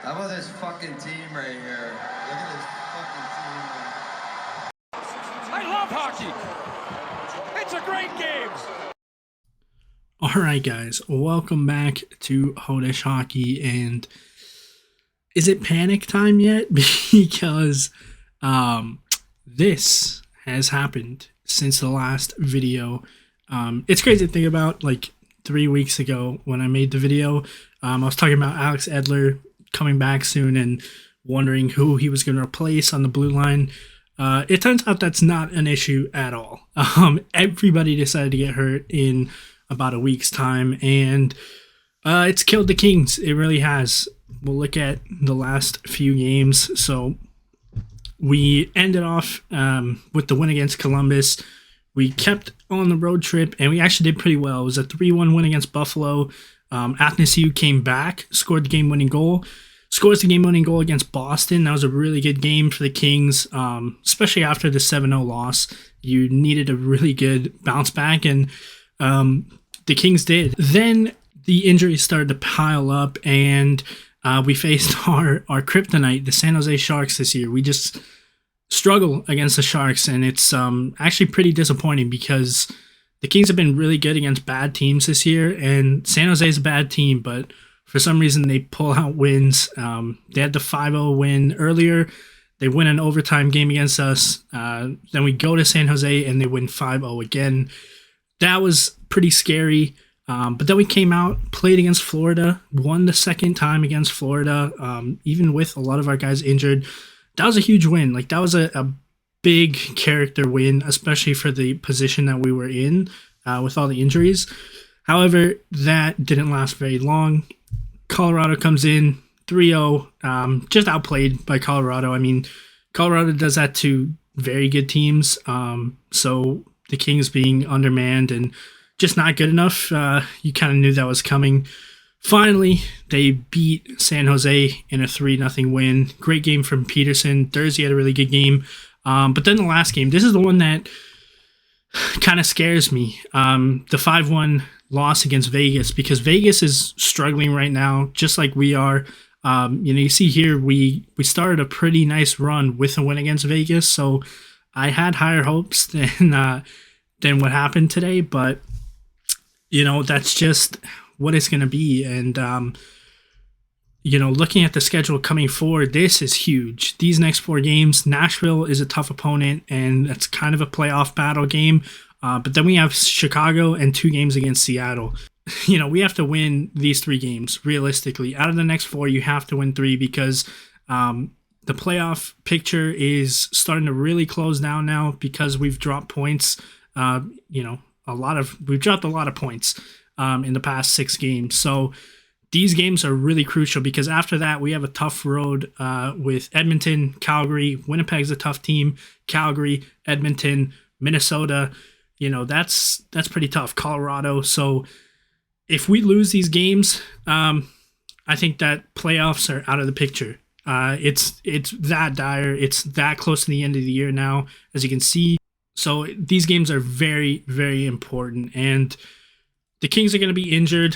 How about this fucking team right here? Look at this fucking team. I love hockey. It's a great game. All right, guys, welcome back to Hodish Hockey. And is it panic time yet? Because this has happened since the last video. It's crazy to think about. Like 3 weeks ago when I made the video, I was talking about Alex Edler coming back soon and wondering who he was going to replace on the blue line. It turns out that's not an issue at all. Everybody decided to get hurt in about a week's time, and it's killed the Kings. It really has. We'll look at the last few games. So we ended off with the win against Columbus. We kept on the road trip, and we actually did pretty well. It was a 3-1 win against Buffalo. Athanasiou came back, scored the game-winning goal. Scores the game-winning goal against Boston. That was a really good game for the Kings, especially after the 7-0 loss. You needed a really good bounce back, and the Kings did. Then the injuries started to pile up, and we faced our kryptonite, the San Jose Sharks, this year. We just struggle against the Sharks, and it's actually pretty disappointing because the Kings have been really good against bad teams this year, and San Jose is a bad team, but for some reason they pull out wins. They had the 5-0 win earlier. They win an overtime game against us. Then we go to San Jose and they win 5-0 again. That was pretty scary. But then we came out, played against Florida, won the second time against Florida, even with a lot of our guys injured. That was a huge win. Like, that was a big character win, especially for the position that we were in with all the injuries. However, that didn't last very long. Colorado comes in 3-0, just outplayed by Colorado. I mean, Colorado does that to very good teams. So the Kings being undermanned and just not good enough, you kind of knew that was coming. Finally, they beat San Jose in a 3-0 win. Great game from Peterson. Thursday had a really good game. But then the last game, this is the one that kind of scares me. The 5-1 loss against Vegas, because Vegas is struggling right now, just like we are. You see here, we started a pretty nice run with a win against Vegas, so I had higher hopes than what happened today, but that's just what it's going to be. And looking at the schedule coming forward, this is huge. These next 4 games, Nashville is a tough opponent, and that's kind of a playoff battle game. But then we have Chicago and 2 games against Seattle. We have to win these 3 games, realistically. Out of the next 4, you have to win 3 because the playoff picture is starting to really close down now because we've dropped points. We've dropped a lot of points in the past 6 games. So these games are really crucial because after that, we have a tough road with Edmonton, Calgary. Winnipeg's a tough team. Calgary, Edmonton, Minnesota. That's pretty tough. Colorado. So if we lose these games, I think that playoffs are out of the picture. It's that dire. It's that close to the end of the year now, as you can see. So these games are very, very important. And the Kings are going to be injured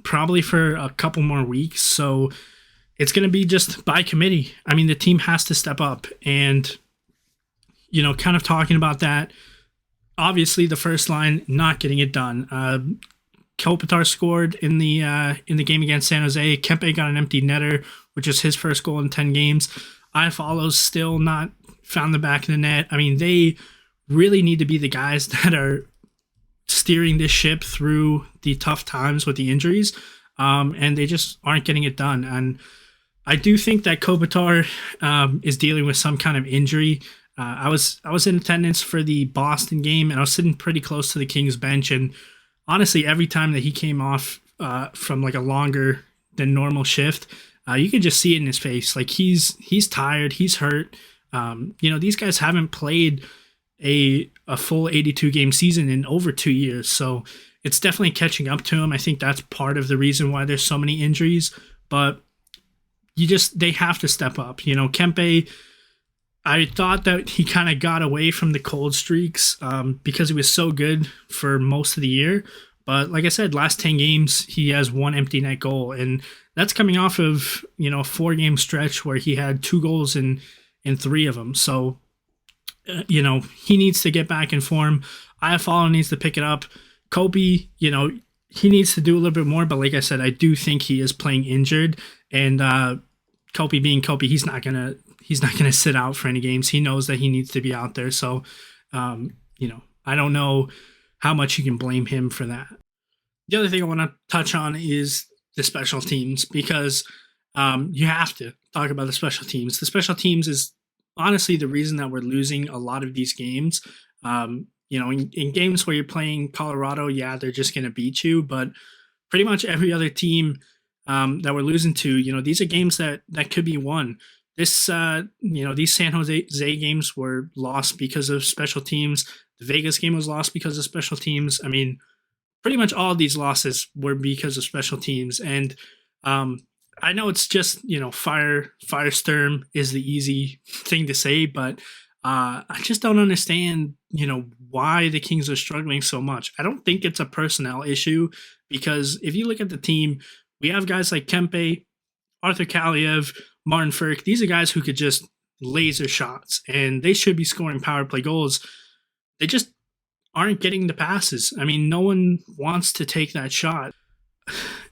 probably for a couple more weeks. So it's going to be just by committee. I mean, the team has to step up. And, kind of talking about that, obviously the first line not getting it done. Kopitar scored in the game against San Jose. Kempe got an empty netter, which is his first goal in 10 games. Iafallo's still not found the back of the net. I mean, they really need to be the guys that are steering this ship through the tough times with the injuries, and they just aren't getting it done. And I do think that Kopitar is dealing with some kind of injury. I was in attendance for the Boston game, and I was sitting pretty close to the Kings bench, and honestly, every time that he came off from like a longer than normal shift, you could just see it in his face. Like he's tired, he's hurt. These guys haven't played a full 82 game season in over 2 years, so it's definitely catching up to him. I think that's part of the reason why there's so many injuries, but they have to step up. Kempe, I thought that he kind of got away from the cold streaks because he was so good for most of the year, But like I said, last 10 games, he has one empty net goal. And that's coming off of, a 4-game stretch where he had 2 goals in 3 of them. So, he needs to get back in form. Iafallo needs to pick it up. Kobe, he needs to do a little bit more. But like I said, I do think he is playing injured. And Kobe being Kobe, he's not gonna sit out for any games. He knows that he needs to be out there. So, I don't know how much you can blame him for that. The other thing I want to touch on is the special teams, because you have to talk about the special teams. The special teams is honestly the reason that we're losing a lot of these games. In games where you're playing Colorado, yeah, they're just going to beat you, but pretty much every other team that we're losing to, these are games that could be won. These San Jose games were lost because of special teams. The Vegas game was lost because of special teams. I mean, pretty much all of these losses were because of special teams. And I know it's just, firestorm is the easy thing to say, but I just don't understand, why the Kings are struggling so much. I don't think it's a personnel issue, because if you look at the team, we have guys like Kempe, Arthur Kaliev, Martin Frk. These are guys who could just laser shots, and they should be scoring power play goals. They just aren't getting the passes. I mean, no one wants to take that shot.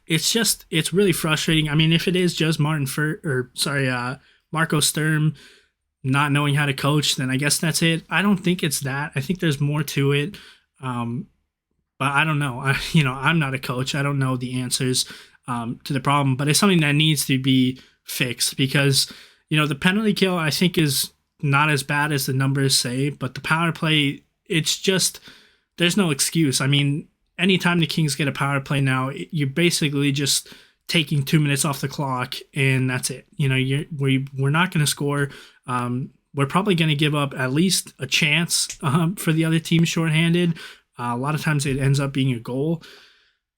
It's really frustrating. I mean, if it is just Marco Sturm not knowing how to coach, then I guess that's it. I don't think it's that. I think there's more to it. But I don't know. I'm not a coach. I don't know the answers to the problem, but it's something that needs to be fixed, because, the penalty kill I think is not as bad as the numbers say, but the power play, it's just, there's no excuse. I mean, anytime the Kings get a power play now, you're basically just taking 2 minutes off the clock, and that's it. We're not going to score. We're probably going to give up at least a chance for the other team shorthanded. A lot of times it ends up being a goal.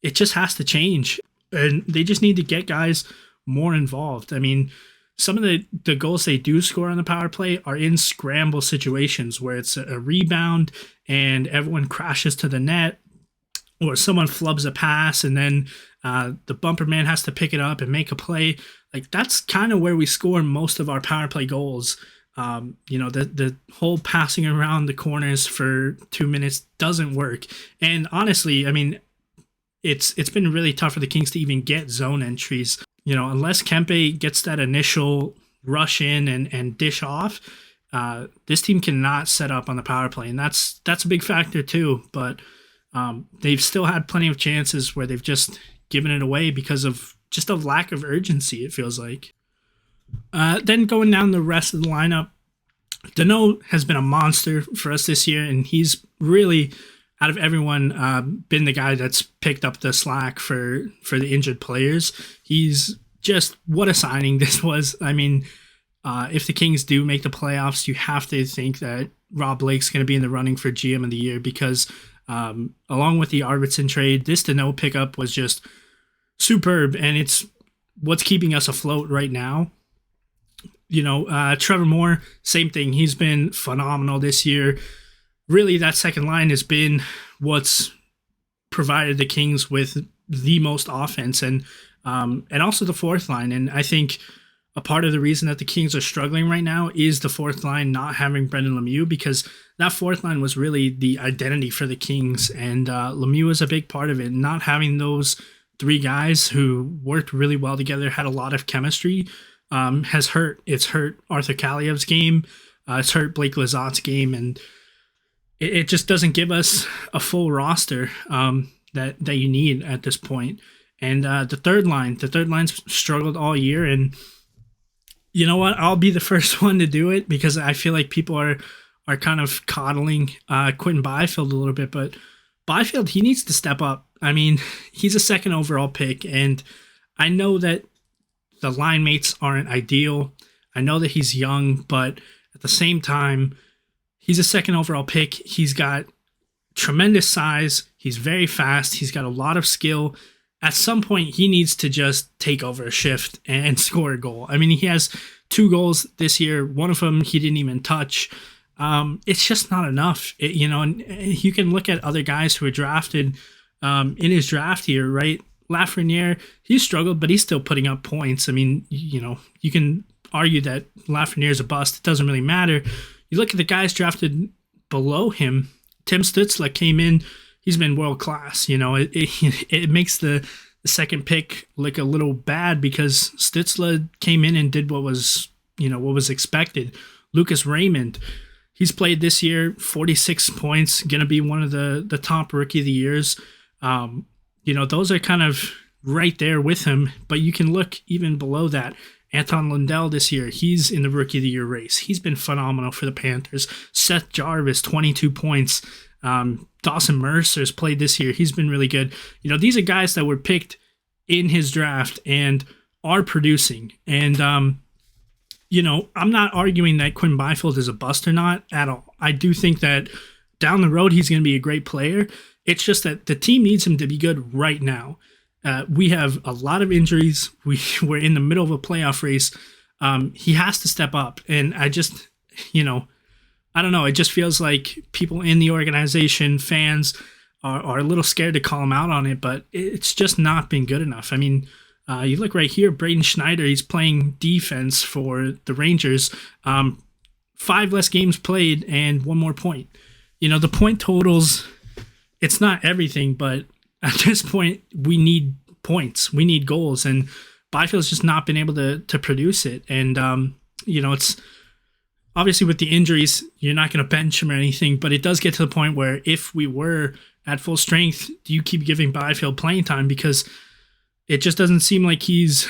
It just has to change, and they just need to get guys more involved. I mean, some of the goals they do score on the power play are in scramble situations where it's a rebound and everyone crashes to the net, or someone flubs a pass and then the bumper man has to pick it up and make a play. Like, that's kind of where we score most of our power play goals. The whole passing around the corners for 2 minutes doesn't work. And honestly, I mean, it's been really tough for the Kings to even get zone entries. Unless Kempe gets that initial rush in and dish off, this team cannot set up on the power play. And that's a big factor too. But they've still had plenty of chances where they've just given it away because of just a lack of urgency, it feels like. Then going down the rest of the lineup, Danault has been a monster for us this year, and he's really, out of everyone, been the guy that's picked up the slack for the injured players. He's just, what a signing this was. I mean, if the Kings do make the playoffs, you have to think that Rob Blake's going to be in the running for GM of the year, because along with the Arvidsson trade, this Danault pickup was just superb, and it's what's keeping us afloat right now. Trevor Moore, same thing. He's been phenomenal this year. Really, that second line has been what's provided the Kings with the most offense, and also the fourth line. And I think a part of the reason that the Kings are struggling right now is the fourth line not having Brendan Lemieux, because that fourth line was really the identity for the Kings, and Lemieux is a big part of it. Not having those 3 guys who worked really well together, had a lot of chemistry, has hurt. It's hurt Arthur Kaliev's game. It's hurt Blake Lazat's game, and it just doesn't give us a full roster that you need at this point. And the third line's struggled all year, and you know what? I'll be the first one to do it, because I feel like people are kind of coddling Quentin Byfield a little bit, but Byfield, he needs to step up. I mean, he's a second overall pick, and I know that the line mates aren't ideal. I know that he's young, but at the same time, he's a second overall pick. He's got tremendous size. He's very fast. He's got a lot of skill. At some point, he needs to just take over a shift and score a goal. I mean, he has 2 goals this year. One of them he didn't even touch. It's just not enough. And you can look at other guys who were drafted in his draft here, right? Lafreniere, he struggled, but he's still putting up points. I mean, you can argue that Lafreniere is a bust. It doesn't really matter. You look at the guys drafted below him. Tim Stützle came in. He's been world class. It makes the second pick look a little bad because Stützle came in and did what was expected. Lucas Raymond, he's played this year, 46 points, going to be one of the top rookie of the years. Those are kind of right there with him, but you can look even below that. Anton Lundell this year, he's in the Rookie of the Year race. He's been phenomenal for the Panthers. Seth Jarvis, 22 points. Dawson Mercer's played this year. He's been really good. These are guys that were picked in his draft and are producing. And, I'm not arguing that Quinn Byfield is a bust or not at all. I do think that down the road, he's going to be a great player. It's just that the team needs him to be good right now. We have a lot of injuries. We're in the middle of a playoff race. He has to step up. And I just, I don't know. It just feels like people in the organization, fans, are a little scared to call him out on it, but it's just not been good enough. I mean, you look right here, Braden Schneider, he's playing defense for the Rangers. 5 less games played and 1 more point. The point totals, it's not everything, but at this point, we need points. We need goals. And Byfield's just not been able to produce it. And, it's obviously with the injuries, you're not going to bench him or anything, but it does get to the point where if we were at full strength, do you keep giving Byfield playing time? Because it just doesn't seem like he's,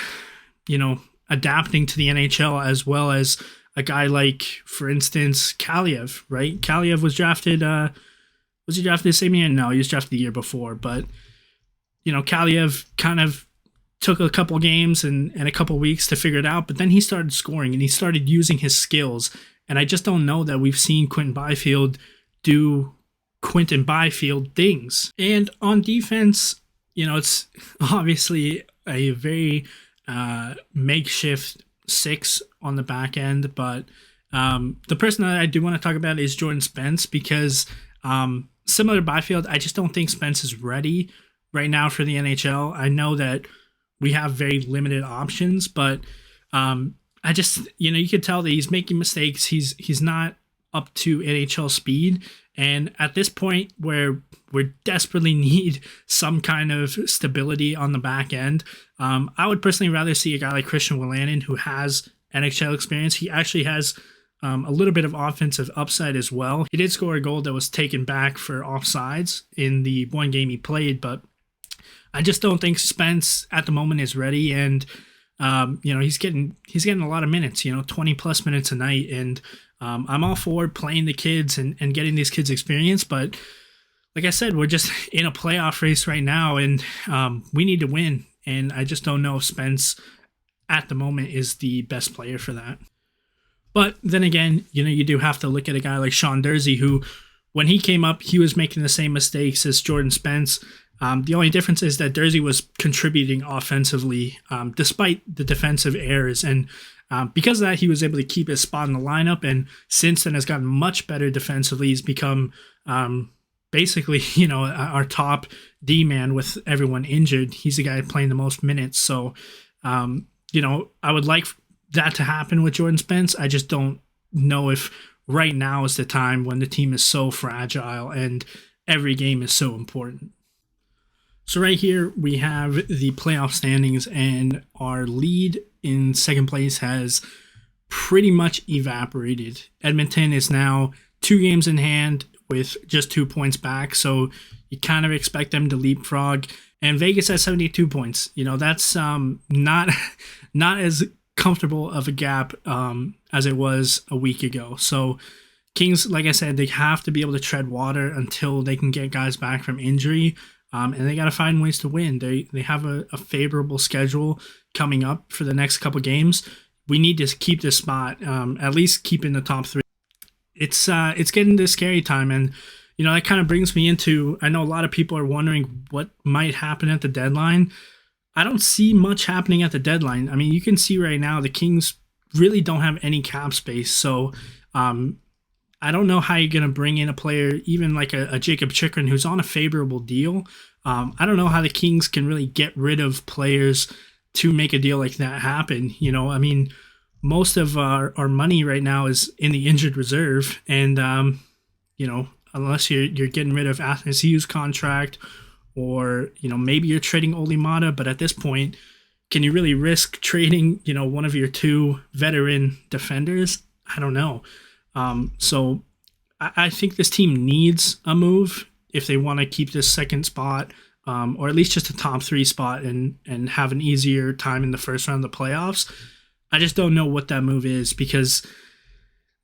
adapting to the NHL as well as a guy like, for instance, Kaliev, right? Kaliev was drafted, was he drafted the same year? No, he was drafted the year before. But, Kaliev kind of took a couple games and a couple weeks to figure it out. But then he started scoring and he started using his skills. And I just don't know that we've seen Quinton Byfield do Quinton Byfield things. And on defense, it's obviously a very makeshift 6 on the back end. But the person that I do want to talk about is Jordan Spence because similar to Byfield, I just don't think Spence is ready right now for the NHL. I know that we have very limited options, but I just, you can tell that he's making mistakes. He's not up to NHL speed. And at this point where we desperately need some kind of stability on the back end, I would personally rather see a guy like Christian Wolanin who has NHL experience. He actually has a little bit of offensive upside as well. He did score a goal that was taken back for offsides in the one game he played, but I just don't think Spence at the moment is ready. And he's getting a lot of minutes, 20 plus minutes a night. And I'm all for playing the kids and getting these kids experience. But like I said, we're just in a playoff race right now and we need to win. And I just don't know if Spence at the moment is the best player for that. But then again, you do have to look at a guy like Sean Durzi, who when he came up, he was making the same mistakes as Jordan Spence. The only difference is that Durzi was contributing offensively despite the defensive errors. And because of that, he was able to keep his spot in the lineup. And since then has gotten much better defensively. He's become basically, our top D-man with everyone injured. He's the guy playing the most minutes. So, I would like that to happen with Jordan Spence. I just don't know if right now is the time when the team is so fragile and every game is so important. So right here we have the playoff standings, and our lead in second place has pretty much evaporated. Edmonton is now 2 games in hand with just 2 points back, so you kind of expect them to leapfrog. And Vegas has 72 points. That's not as comfortable of a gap as it was a week ago. So Kings, like I said, they have to be able to tread water until they can get guys back from injury. And they got to find ways to win. They have a favorable schedule coming up for the next couple games. We need to keep this spot, at least keep in the top 3. It's getting to scary time, and that kind of brings me into, I know a lot of people are wondering what might happen at the deadline. I don't see much happening at the deadline. I mean, you can see right now the Kings really don't have any cap space, so I I don't know how you're going to bring in a player, even like a Jacob Chikrin, who's on a favorable deal. I don't know how the Kings can really get rid of players to make a deal like that happen. You know, I mean, most of our money right now is in the injured reserve. And, you know, unless you're getting rid of Athanasiou's contract, or, you know, maybe you're trading Olimata, but at this point, can you really risk trading, you know, one of your two veteran defenders? I don't know. So I think this team needs a move if they want to keep this second spot, or at least just a top 3 spot and have an easier time in the first round of the playoffs. I just don't know what that move is, because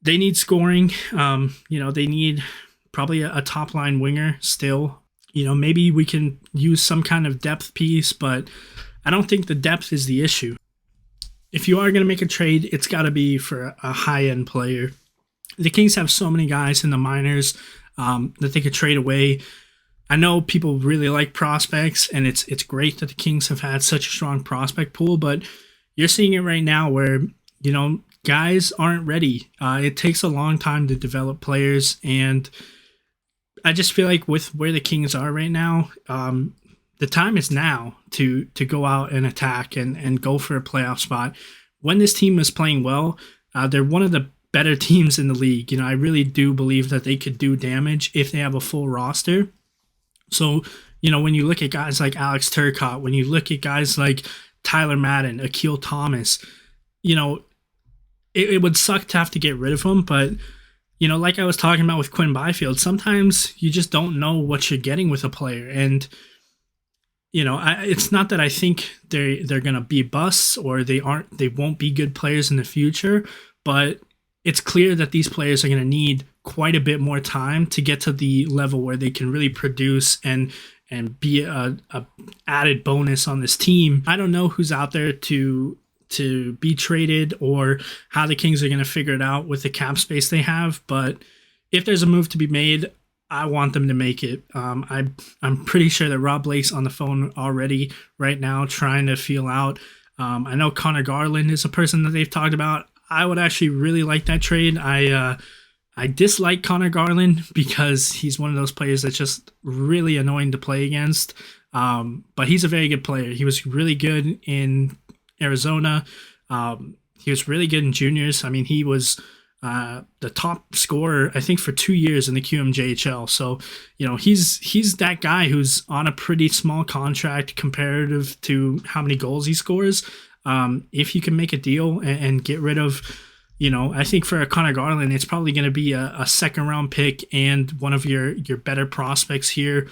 they need scoring. You know, they need probably a top line winger still. You know, maybe we can use some kind of depth piece, but I don't think the depth is the issue. If you are going to make a trade, it's got to be for a high-end player. The Kings have so many guys in the minors that they could trade away. I know people really like prospects, and it's great that the Kings have had such a strong prospect pool, but you're seeing it right now where, you know, guys aren't ready. It takes a long time to develop players, and I just feel like with where the Kings are right now, the time is now to go out and attack and go for a playoff spot. When this team is playing well, they're one of the better teams in the league. You know, I really do believe that they could do damage if they have a full roster. So, you know, when you look at guys like Alex Turcotte, when you look at guys like Tyler Madden, Akil Thomas, you know, it would suck to have to get rid of them, but, you know, like I was talking about with Quinn Byfield, sometimes you just don't know what you're getting with a player. And, you know, it's not that I think they're going to be busts or they won't be good players in the future, but it's clear that these players are going to need quite a bit more time to get to the level where they can really produce and be a added bonus on this team. I don't know who's out there to be traded or how the Kings are going to figure it out with the cap space they have, but if there's a move to be made, I want them to make it. I'm pretty sure that Rob Blake's on the phone already right now trying to feel out. I know Conor Garland is a person that they've talked about. I would actually really like that trade. I dislike Conor Garland because he's one of those players that's just really annoying to play against. But he's a very good player. He was really good in Arizona. He was really good in juniors. I mean, he was the top scorer, I think, for 2 years in the QMJHL. So, you know, he's that guy who's on a pretty small contract comparative to how many goals he scores. If you can make a deal and get rid of, you know, I think for Conor Garland, it's probably going to be a second round pick and one of your better prospects here.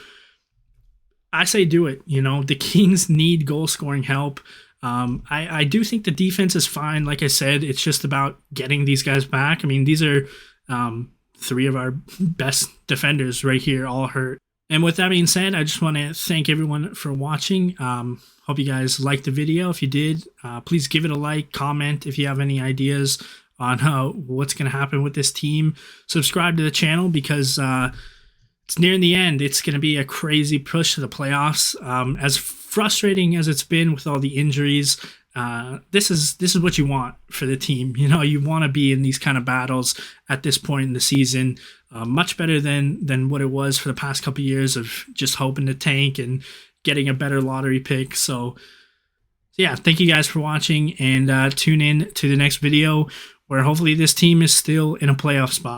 I say do it. You know, the Kings need goal scoring help. I do think the defense is fine. Like I said, it's just about getting these guys back. I mean, these are 3 of our best defenders right here, all hurt. And with that being said, I just want to thank everyone for watching. Hope you guys liked the video. If you did, please give it a like, comment if you have any ideas on what's going to happen with this team. Subscribe to the channel because it's nearing the end. It's going to be a crazy push to the playoffs. As frustrating as it's been with all the injuries, this is what you want for the team. You know, you want to be in these kind of battles at this point in the season. Much better than what it was for the past couple of years of just hoping to tank and getting a better lottery pick. So yeah, thank you guys for watching, and tune in to the next video where hopefully this team is still in a playoff spot.